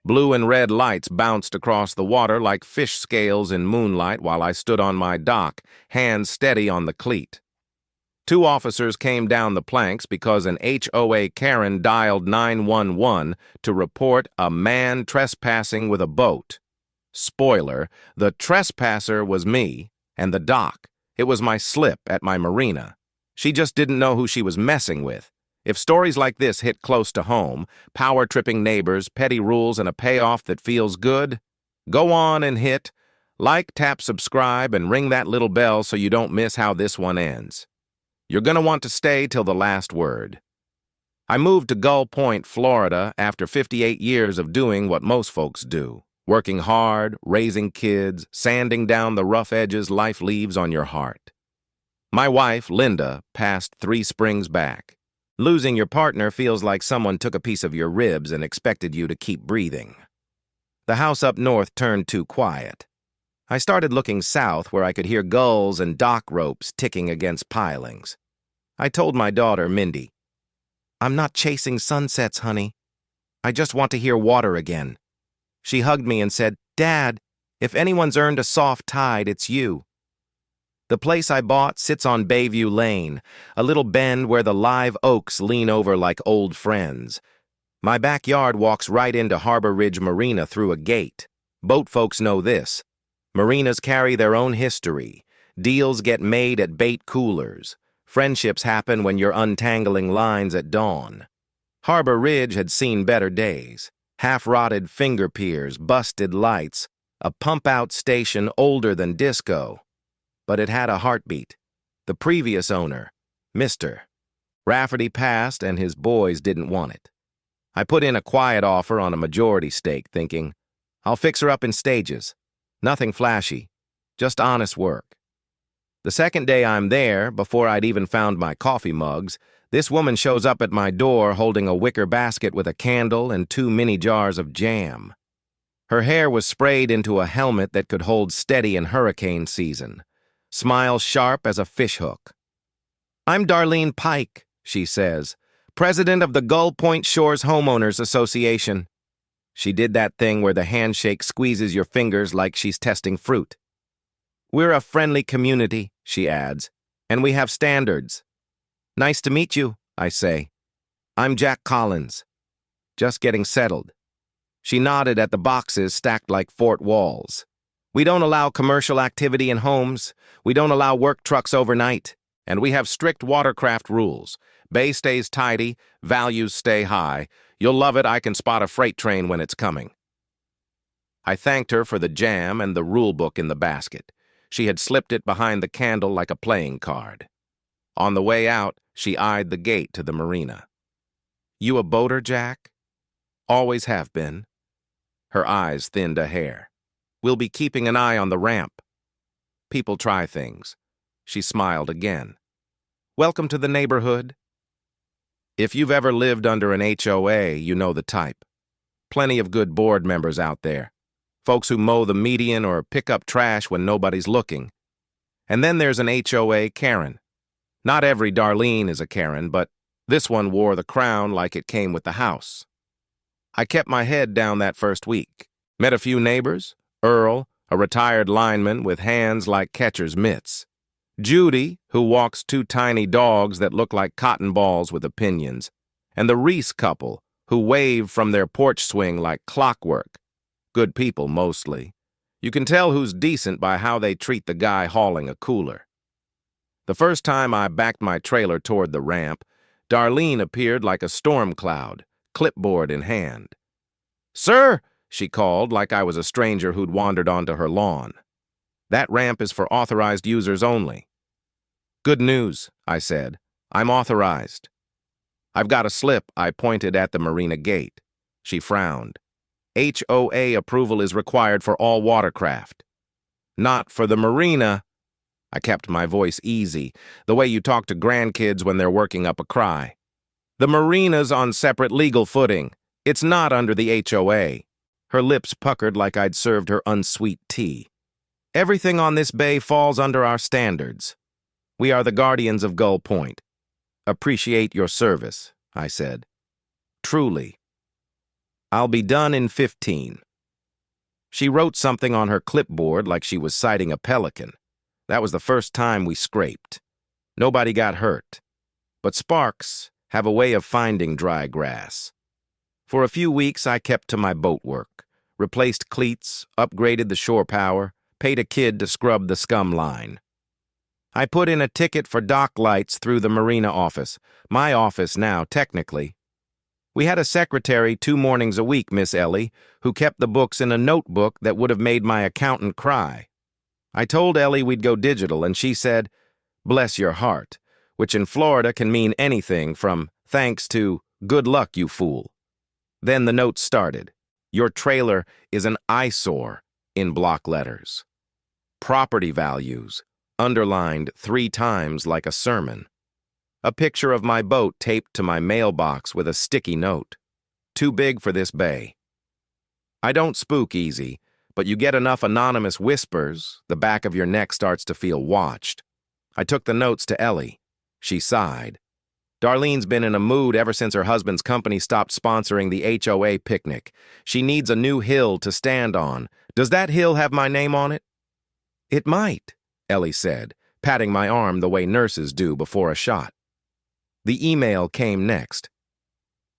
Blue and red lights bounced across the water like fish scales in moonlight while I stood on my dock, hands steady on the cleat. 2 officers came down the planks because an HOA Karen dialed 911 to report a man trespassing with a boat. Spoiler, the trespasser was me and the dock. It was my slip at my Marina. She just didn't know who she was messing with. If stories like this hit close to home, power-tripping neighbors, petty rules, and a payoff that feels good, go on and hit like, tap, subscribe, and ring that little bell so you don't miss how this one ends. You're gonna want to stay till the last word. I moved to Gull Point, Florida, after 58 years of doing what most folks do. Working hard, raising kids, sanding down the rough edges life leaves on your heart. My wife, Linda, passed 3 springs back. Losing your partner feels like someone took a piece of your ribs and expected you to keep breathing. The house up north turned too quiet. I started looking south where I could hear gulls and dock ropes ticking against pilings. I told my daughter, Mindy, "I'm not chasing sunsets, honey. I just want to hear water again." She hugged me and said, "Dad, if anyone's earned a soft tide, it's you." The place I bought sits on Bayview Lane, a little bend where the live oaks lean over like old friends. My backyard walks right into Harbor Ridge Marina through a gate. Boat folks know this. Marinas carry their own history. Deals get made at bait coolers. Friendships happen when you're untangling lines at dawn. Harbor Ridge had seen better days. Half-rotted finger piers, busted lights, a pump-out station older than disco. But it had a heartbeat. The previous owner, Mr. Rafferty, passed and his boys didn't want it. I put in a quiet offer on a majority stake, thinking, I'll fix her up in stages. Nothing flashy, just honest work. The second day I'm there, before I'd even found my coffee mugs, this woman shows up at my door holding a wicker basket with a candle and 2 mini jars of jam. Her hair was sprayed into a helmet that could hold steady in hurricane season. Smile sharp as a fishhook. "I'm Darlene Pike," she says, "president of the Gull Point Shores Homeowners Association." She did that thing where the handshake squeezes your fingers like she's testing fruit. "We're a friendly community," she adds, "and we have standards." "Nice to meet you," I say. "I'm Jack Collins. Just getting settled." She nodded at the boxes stacked like fort walls. "We don't allow commercial activity in homes. We don't allow work trucks overnight. And we have strict watercraft rules. Bay stays tidy, values stay high. You'll love it, I can spot a freight train when it's coming." I thanked her for the jam and the rule book in the basket. She had slipped it behind the candle like a playing card. On the way out, she eyed the gate to the marina. "You a boater, Jack?" "Always have been." Her eyes thinned a hair. "We'll be keeping an eye on the ramp." People try things. She smiled again. "Welcome to the neighborhood." If you've ever lived under an HOA, you know the type. Plenty of good board members out there. Folks who mow the median or pick up trash when nobody's looking. And then there's an HOA Karen. Not every Darlene is a Karen, but this one wore the crown like it came with the house. I kept my head down that first week. Met a few neighbors. Earl, a retired lineman with hands like catcher's mitts. Judy, who walks 2 tiny dogs that look like cotton balls with opinions. And the Reese couple, who wave from their porch swing like clockwork. Good people, mostly. You can tell who's decent by how they treat the guy hauling a cooler. The first time I backed my trailer toward the ramp, Darlene appeared like a storm cloud, clipboard in hand. "Sir!" she called like I was a stranger who'd wandered onto her lawn. "That ramp is for authorized users only." "Good news," I said. "I'm authorized." "I've got a slip," I pointed at the marina gate. She frowned. "HOA approval is required for all watercraft." "Not for the marina." I kept my voice easy, the way you talk to grandkids when they're working up a cry. "The marina's on separate legal footing. It's not under the HOA." Her lips puckered like I'd served her unsweet tea. "Everything on this bay falls under our standards. We are the guardians of Gull Point. Appreciate your service," I said. "Truly." I'll be done in 15. She wrote something on her clipboard like she was citing a pelican. That was the first time we scraped. Nobody got hurt. But sparks have a way of finding dry grass. For a few weeks, I kept to my boat work, replaced cleats, upgraded the shore power, paid a kid to scrub the scum line. I put in a ticket for dock lights through the Marina office, my office now, technically. We had a secretary 2 mornings a week, Miss Ellie, who kept the books in a notebook that would have made my accountant cry. I told Ellie we'd go digital, and she said, "Bless your heart," which in Florida can mean anything from thanks to good luck, you fool. Then the note started. Your trailer is an eyesore, in block letters. Property values, underlined 3 times like a sermon. A picture of my boat taped to my mailbox with a sticky note. Too big for this bay. I don't spook easy, but you get enough anonymous whispers, the back of your neck starts to feel watched. I took the notes to Ellie. She sighed. Darlene's been in a mood ever since her husband's company stopped sponsoring the HOA picnic. She needs a new hill to stand on. Does that hill have my name on it? It might, Ellie said, patting my arm the way nurses do before a shot. The email came next.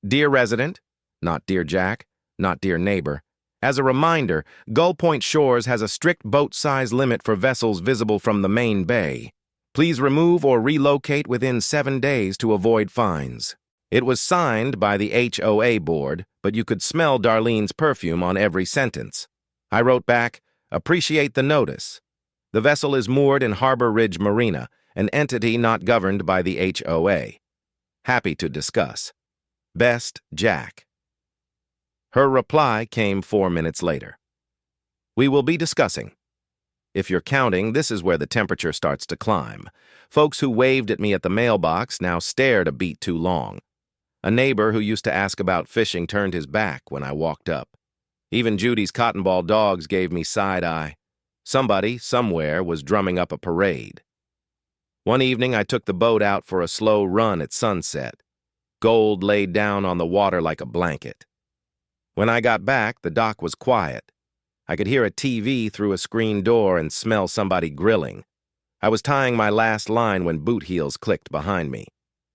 Dear resident, not dear Jack, not dear neighbor. As a reminder, Gull Point Shores has a strict boat size limit for vessels visible from the main bay. Please remove or relocate within 7 days to avoid fines. It was signed by the HOA board, but you could smell Darlene's perfume on every sentence. I wrote back, appreciate the notice. The vessel is moored in Harbor Ridge Marina, an entity not governed by the HOA. Happy to discuss. Best, Jack. Her reply came 4 minutes later. We will be discussing. If you're counting, this is where the temperature starts to climb. Folks who waved at me at the mailbox now stared a beat too long. A neighbor who used to ask about fishing turned his back when I walked up. Even Judy's cotton ball dogs gave me side-eye. Somebody, somewhere, was drumming up a parade. One evening, I took the boat out for a slow run at sunset. Gold laid down on the water like a blanket. When I got back, the dock was quiet. I could hear a TV through a screen door and smell somebody grilling. I was tying my last line when boot heels clicked behind me.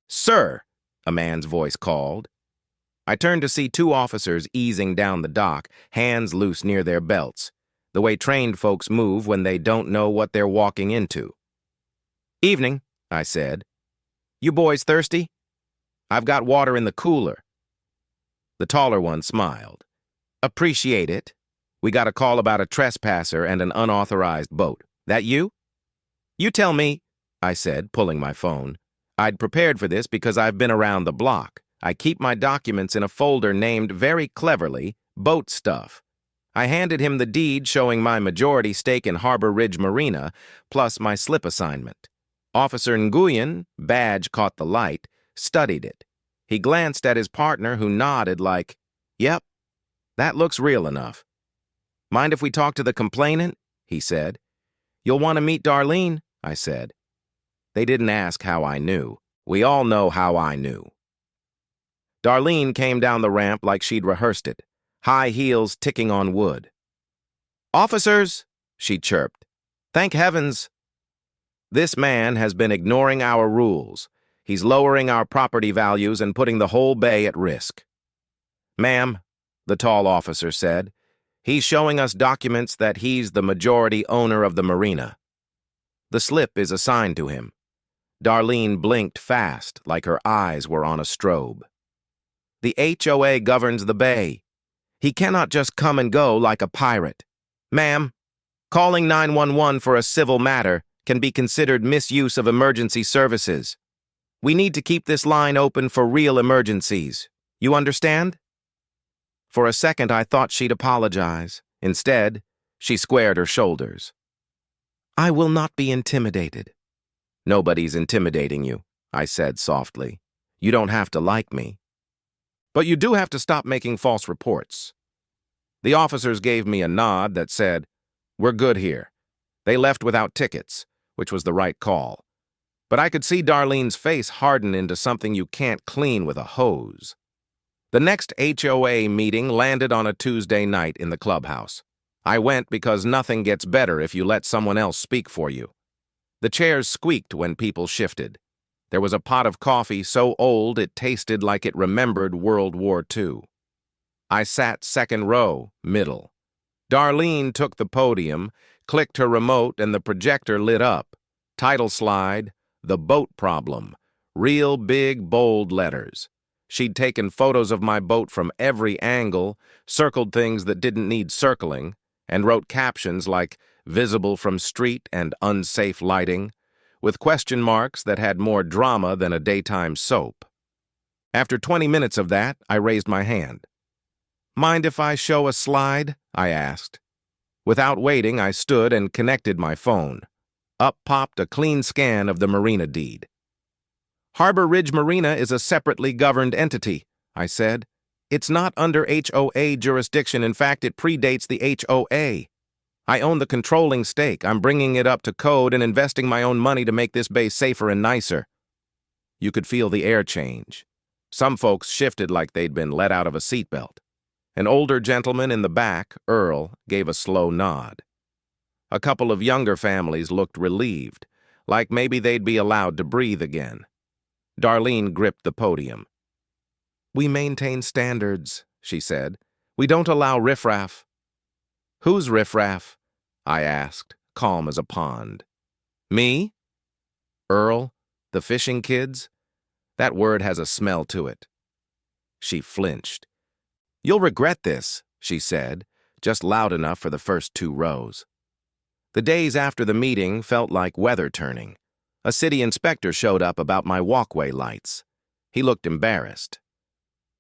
"Sir," a man's voice called. I turned to see 2 officers easing down the dock, hands loose near their belts, the way trained folks move when they don't know what they're walking into. "Evening," I said. "You boys thirsty? I've got water in the cooler." The taller one smiled. "Appreciate it. We got a call about a trespasser and an unauthorized boat. That you?" "You tell me," I said, pulling my phone. I'd prepared for this because I've been around the block. I keep my documents in a folder named, very cleverly, Boat Stuff. I handed him the deed showing my majority stake in Harbor Ridge Marina, plus my slip assignment. Officer Nguyen, badge caught the light, studied it. He glanced at his partner, who nodded like, "Yep, that looks real enough." "Mind if we talk to the complainant?" he said. "You'll want to meet Darlene," I said. They didn't ask how I knew. We all know how I knew. Darlene came down the ramp like she'd rehearsed it, high heels ticking on wood. "Officers," she chirped. "Thank heavens. This man has been ignoring our rules. He's lowering our property values and putting the whole bay at risk." "Ma'am," the tall officer said, "he's showing us documents that he's the majority owner of the marina. The slip is assigned to him." Darlene blinked fast, like her eyes were on a strobe. "The HOA governs the bay. He cannot just come and go like a pirate. Ma'am, calling 911 for a civil matter can be considered misuse of emergency services. We need to keep this line open for real emergencies. You understand?" For a second, I thought she'd apologize. Instead, she squared her shoulders. "I will not be intimidated." "Nobody's intimidating you," I said softly. "You don't have to like me. But you do have to stop making false reports." The officers gave me a nod that said, "We're good here." They left without tickets, which was the right call. But I could see Darlene's face harden into something you can't clean with a hose. The next HOA meeting landed on a Tuesday night in the clubhouse. I went because nothing gets better if you let someone else speak for you. The chairs squeaked when people shifted. There was a pot of coffee so old it tasted like it remembered World War II. I sat second row, middle. Darlene took the podium, clicked her remote, and the projector lit up. Title slide, The Boat Problem. Real big, bold letters. She'd taken photos of my boat from every angle, circled things that didn't need circling, and wrote captions like visible from street and unsafe lighting, with question marks that had more drama than a daytime soap. After 20 minutes of that, I raised my hand. "Mind if I show a slide?" I asked. Without waiting, I stood and connected my phone. Up popped a clean scan of the Marina deed. "Harbor Ridge Marina is a separately governed entity," I said. "It's not under HOA jurisdiction. In fact, it predates the HOA. I own the controlling stake. I'm bringing it up to code and investing my own money to make this bay safer and nicer." You could feel the air change. Some folks shifted like they'd been let out of a seatbelt. An older gentleman in the back, Earl, gave a slow nod. A couple of younger families looked relieved, like maybe they'd be allowed to breathe again. Darlene gripped the podium. "We maintain standards," she said. "We don't allow riffraff." "Who's riffraff?" I asked, calm as a pond. "Me? Earl? The fishing kids? That word has a smell to it." She flinched. "You'll regret this," she said, just loud enough for the first 2 rows. The days after the meeting felt like weather turning. A city inspector showed up about my walkway lights. He looked embarrassed.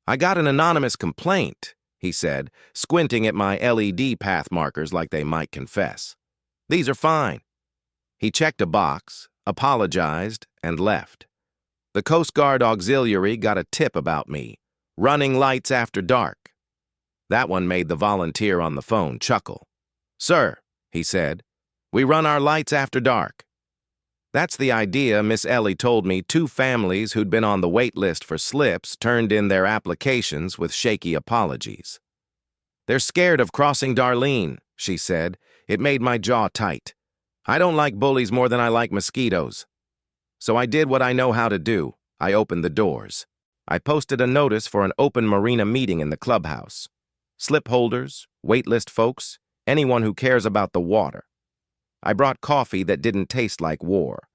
"I got an anonymous complaint," he said, squinting at my LED path markers like they might confess. "These are fine." He checked a box, apologized, and left. The Coast Guard Auxiliary got a tip about me, running lights after dark. That one made the volunteer on the phone chuckle. "Sir," he said, "we run our lights after dark." That's the idea. Miss Ellie told me 2 families who'd been on the wait list for slips turned in their applications with shaky apologies. "They're scared of crossing Darlene," she said. It made my jaw tight. I don't like bullies more than I like mosquitoes. So I did what I know how to do. I opened the doors. I posted a notice for an open Marina meeting in the clubhouse. Slip holders, waitlist folks, anyone who cares about the water. I brought coffee that didn't taste like war.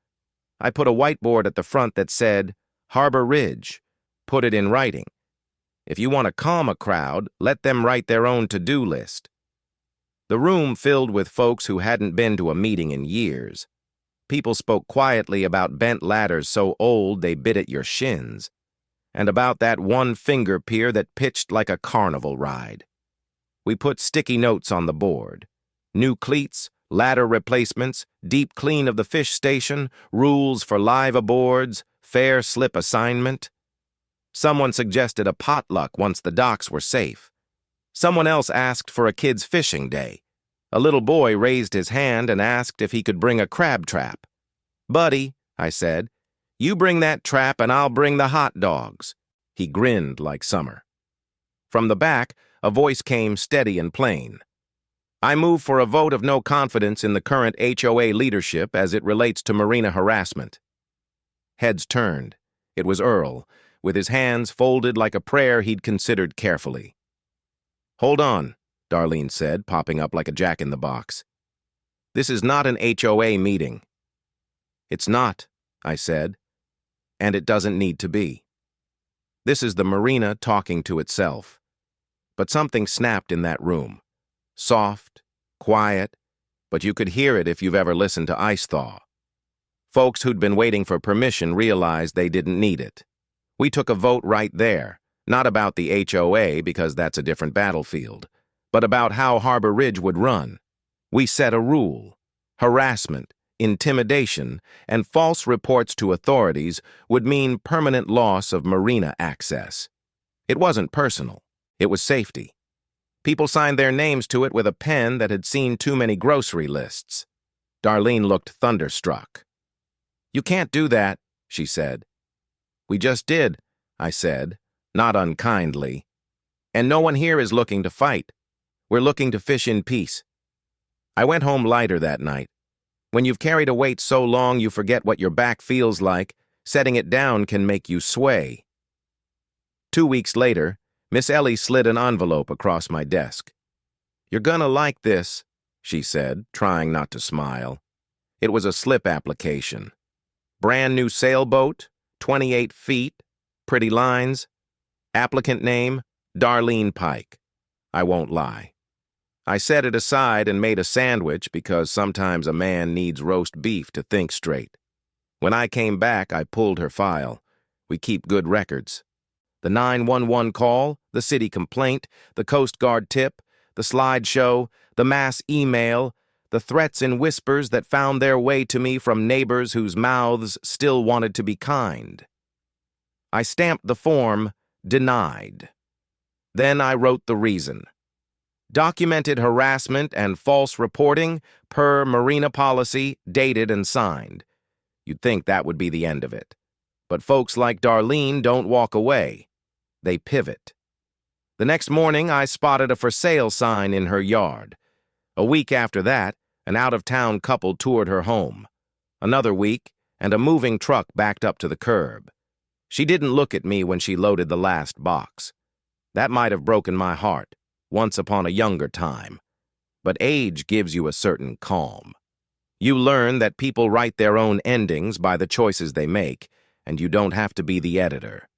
I put a whiteboard at the front that said, Harbor Ridge. Put it in writing. If you want to calm a crowd, let them write their own to-do list. The room filled with folks who hadn't been to a meeting in years. People spoke quietly about bent ladders so old they bit at your shins, and about that one finger pier that pitched like a carnival ride. We put sticky notes on the board. New cleats, ladder replacements, deep clean of the fish station, rules for live aboards, fair slip assignment. Someone suggested a potluck once the docks were safe. Someone else asked for a kids' fishing day. A little boy raised his hand and asked if he could bring a crab trap. "Buddy," I said, "you bring that trap and I'll bring the hot dogs." He grinned like summer. From the back, a voice came steady and plain. "I move for a vote of no confidence in the current HOA leadership as it relates to Marina harassment." Heads turned. It was Earl, with his hands folded like a prayer he'd considered carefully. "Hold on," Darlene said, popping up like a jack-in-the-box. "This is not an HOA meeting." "It's not," I said, "and it doesn't need to be. This is the Marina talking to itself." But something snapped in that room. Soft, quiet, but you could hear it if you've ever listened to Ice Thaw. Folks who'd been waiting for permission realized they didn't need it. We took a vote right there, not about the HOA because that's a different battlefield, but about how Harbor Ridge would run. We set a rule. Harassment, intimidation, and false reports to authorities would mean permanent loss of Marina access. It wasn't personal. It was safety. People signed their names to it with a pen that had seen too many grocery lists. Darlene looked thunderstruck. "You can't do that," she said. "We just did," I said, not unkindly, And no one here is looking to fight. We're looking to fish in peace. I went home lighter that night. When you've carried a weight so long you forget what your back feels like, setting it down can make you sway. 2 weeks later, Miss Ellie slid an envelope across my desk. "You're gonna like this," she said, trying not to smile. It was a slip application. Brand new sailboat, 28 feet, pretty lines. Applicant name, Darlene Pike. I won't lie. I set it aside and made a sandwich because sometimes a man needs roast beef to think straight. When I came back, I pulled her file. We keep good records. The 911 call, the city complaint, the Coast Guard tip, the slideshow, the mass email, the threats and whispers that found their way to me from neighbors whose mouths still wanted to be kind. I stamped the form, denied. Then I wrote the reason. Documented harassment and false reporting per Marina policy, dated and signed. You'd think that would be the end of it. But folks like Darlene don't walk away. They pivot. The next morning, I spotted a for sale sign in her yard. A week after that, an out-of-town couple toured her home. Another week, and a moving truck backed up to the curb. She didn't look at me when she loaded the last box. That might have broken my heart, once upon a younger time. But age gives you a certain calm. You learn that people write their own endings by the choices they make, and you don't have to be the editor.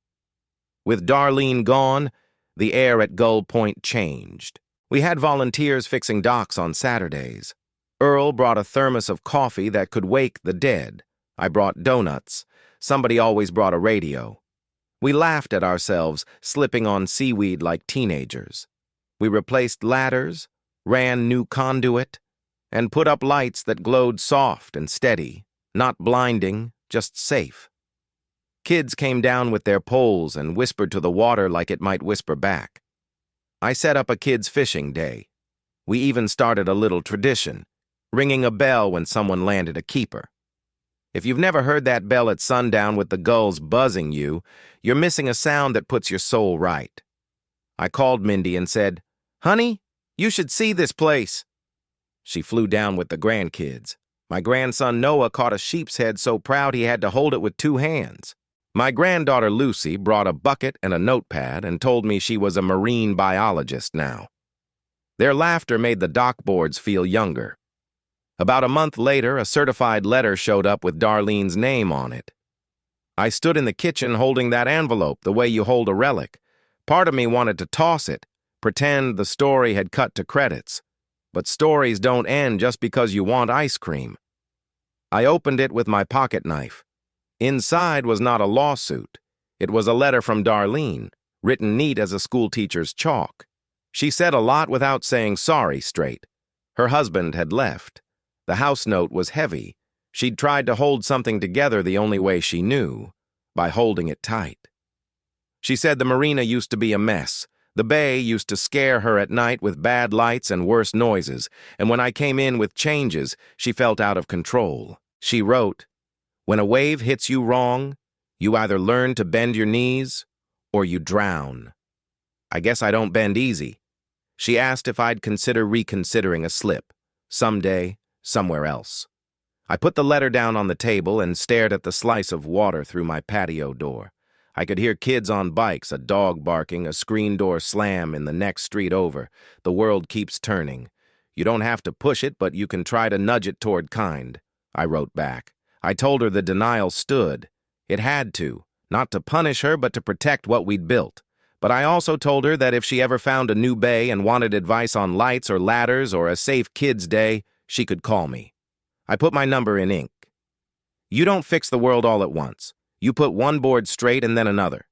With Darlene gone, the air at Gull Point changed. We had volunteers fixing docks on Saturdays. Earl brought a thermos of coffee that could wake the dead. I brought donuts. Somebody always brought a radio. We laughed at ourselves, slipping on seaweed like teenagers. We replaced ladders, ran new conduit, and put up lights that glowed soft and steady, not blinding, just safe. Kids came down with their poles and whispered to the water like it might whisper back. I set up a kids' fishing day. We even started a little tradition, ringing a bell when someone landed a keeper. If you've never heard that bell at sundown with the gulls buzzing you, you're missing a sound that puts your soul right. I called Mindy and said, "Honey, you should see this place." She flew down with the grandkids. My grandson Noah caught a sheep's head so proud he had to hold it with 2 hands. My granddaughter Lucy brought a bucket and a notepad and told me she was a marine biologist now. Their laughter made the dock boards feel younger. About a month later, a certified letter showed up with Darlene's name on it. I stood in the kitchen holding that envelope the way you hold a relic. Part of me wanted to toss it, pretend the story had cut to credits. But stories don't end just because you want ice cream. I opened it with my pocket knife. Inside was not a lawsuit. It was a letter from Darlene, written neat as a schoolteacher's chalk. She said a lot without saying sorry straight. Her husband had left. The house note was heavy. She'd tried to hold something together the only way she knew, by holding it tight. She said the marina used to be a mess. The bay used to scare her at night with bad lights and worse noises, and when I came in with changes, she felt out of control. She wrote, "When a wave hits you wrong, you either learn to bend your knees or you drown." I guess I don't bend easy. She asked if I'd consider reconsidering a slip, someday, somewhere else. I put the letter down on the table and stared at the slice of water through my patio door. I could hear kids on bikes, a dog barking, a screen door slam in the next street over. The world keeps turning. You don't have to push it, but you can try to nudge it toward kind. I wrote back. I told her the denial stood. It had to, not to punish her, but to protect what we'd built. But I also told her that if she ever found a new bay and wanted advice on lights or ladders or a safe kids' day, she could call me. I put my number in ink. You don't fix the world all at once. You put one board straight and then another.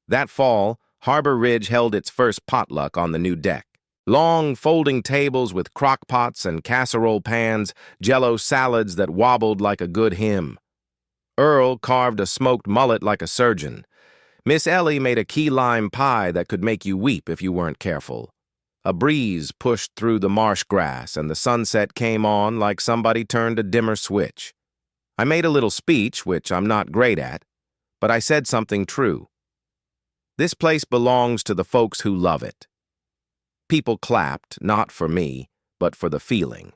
That fall, Harbor Ridge held its first potluck on the new deck. Long folding tables with crock pots and casserole pans, Jell-O salads that wobbled like a good hymn. Earl carved a smoked mullet like a surgeon. Miss Ellie made a key lime pie that could make you weep if you weren't careful. A breeze pushed through the marsh grass and the sunset came on like somebody turned a dimmer switch. I made a little speech, which I'm not great at, but I said something true. This place belongs to the folks who love it. People clapped, not for me, but for the feeling.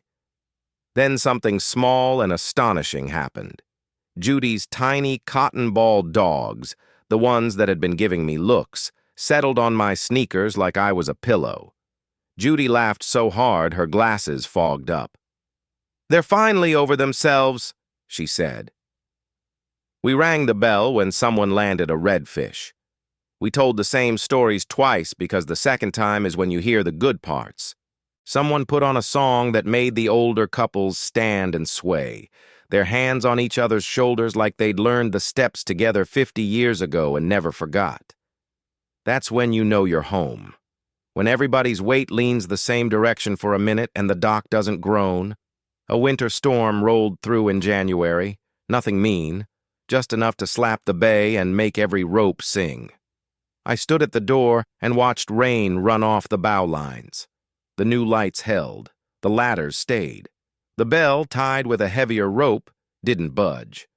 Then something small and astonishing happened. Judy's tiny cotton-ball dogs, the ones that had been giving me looks, settled on my sneakers like I was a pillow. Judy laughed so hard her glasses fogged up. "They're finally over themselves," she said. We rang the bell when someone landed a redfish. We told the same stories twice because the second time is when you hear the good parts. Someone put on a song that made the older couples stand and sway, their hands on each other's shoulders like they'd learned the steps together 50 years ago and never forgot. That's when you know you're home. When everybody's weight leans the same direction for a minute and the dock doesn't groan. A winter storm rolled through in January, nothing mean, just enough to slap the bay and make every rope sing. I stood at the door and watched rain run off the bow lines. The new lights held. The ladders stayed. The bell, tied with a heavier rope, didn't budge.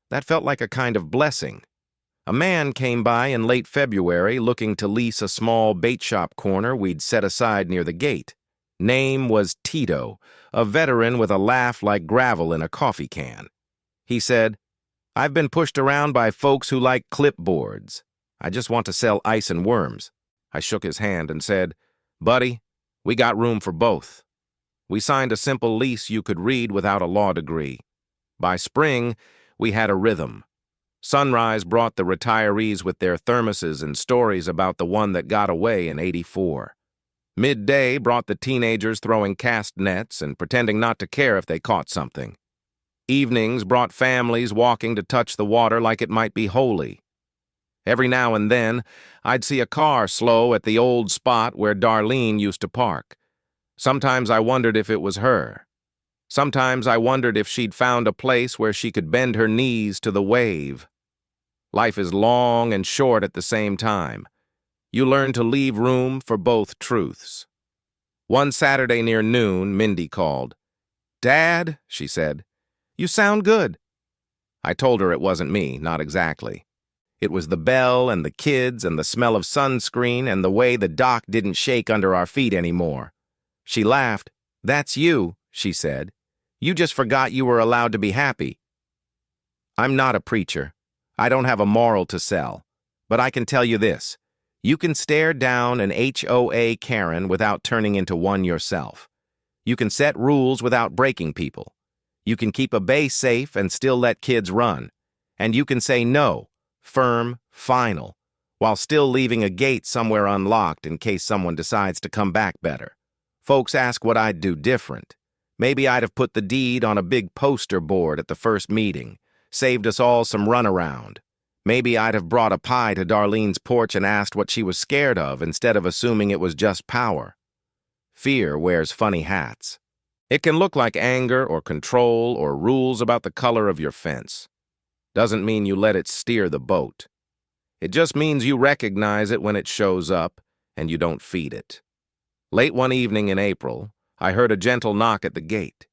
That felt like a kind of blessing. A man came by in late February looking to lease a small bait shop corner we'd set aside near the gate. Name was Tito, a veteran with a laugh like gravel in a coffee can. He said, "I've been pushed around by folks who like clipboards. I just want to sell ice and worms." I shook his hand and said, "Buddy, we got room for both." We signed a simple lease you could read without a law degree. By spring, we had a rhythm. Sunrise brought the retirees with their thermoses and stories about the one that got away in '84. Midday brought the teenagers throwing cast nets and pretending not to care if they caught something. Evenings brought families walking to touch the water like it might be holy. Every now and then, I'd see a car slow at the old spot where Darlene used to park. Sometimes I wondered if it was her. Sometimes I wondered if she'd found a place where she could bend her knees to the wave. Life is long and short at the same time. You learn to leave room for both truths. One Saturday near noon, Mindy called. "Dad," she said, "you sound good." I told her it wasn't me, not exactly. It was the bell and the kids and the smell of sunscreen and the way the dock didn't shake under our feet anymore. She laughed. "That's you," she said. "You just forgot you were allowed to be happy." I'm not a preacher. I don't have a moral to sell. But I can tell you this. You can stare down an HOA Karen without turning into one yourself. You can set rules without breaking people. You can keep a bay safe and still let kids run. And you can say no, firm, final, while still leaving a gate somewhere unlocked in case someone decides to come back better. Folks ask what I'd do different. Maybe I'd have put the deed on a big poster board at the first meeting, saved us all some runaround. Maybe I'd have brought a pie to Darlene's porch and asked what she was scared of instead of assuming it was just power. Fear wears funny hats. It can look like anger or control or rules about the color of your fence. Doesn't mean you let it steer the boat. It just means you recognize it when it shows up and you don't feed it. Late one evening in April, I heard a gentle knock at the gate.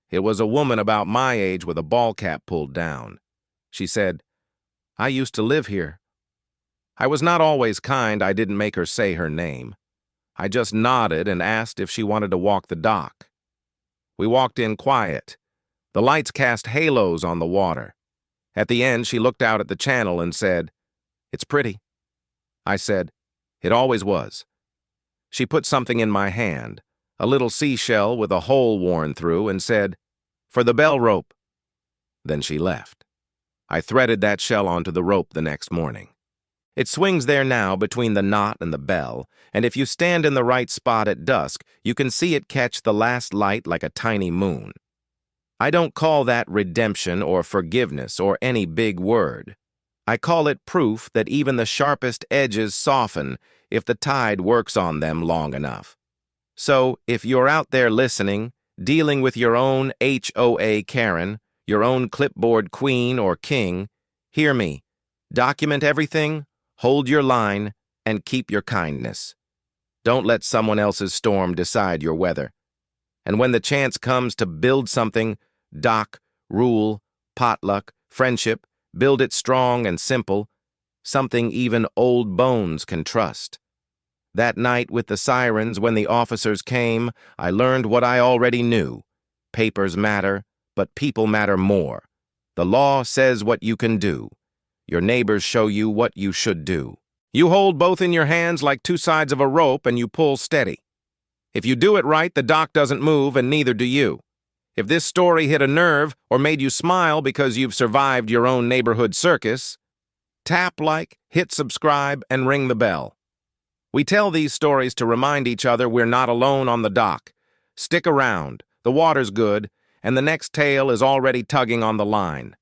It was a woman about my age with a ball cap pulled down. She said, "I used to live here." I was not always kind. I didn't make her say her name. I just nodded and asked if she wanted to walk the dock. We walked in quiet. The lights cast halos on the water. At the end, she looked out at the channel and said, "It's pretty." I said, "It always was." She put something in my hand, a little seashell with a hole worn through, and said, "For the bell rope." Then she left. I threaded that shell onto the rope the next morning. It swings there now between the knot and the bell, and if you stand in the right spot at dusk, you can see it catch the last light like a tiny moon. I don't call that redemption or forgiveness or any big word. I call it proof that even the sharpest edges soften if the tide works on them long enough. So, if you're out there listening, dealing with your own HOA Karen, your own clipboard queen or king, hear me. Document everything, hold your line, and keep your kindness. Don't let someone else's storm decide your weather. And when the chance comes to build something, dock, rule, potluck, friendship, build it strong and simple, something even old bones can trust. That night with the sirens, when the officers came, I learned what I already knew. Papers matter, but people matter more. The law says what you can do. Your neighbors show you what you should do. You hold both in your hands like two sides of a rope and you pull steady. If you do it right, the dock doesn't move and neither do you. If this story hit a nerve or made you smile because you've survived your own neighborhood circus, tap like, hit subscribe, and ring the bell. We tell these stories to remind each other we're not alone on the dock. Stick around, the water's good, and the next tale is already tugging on the line.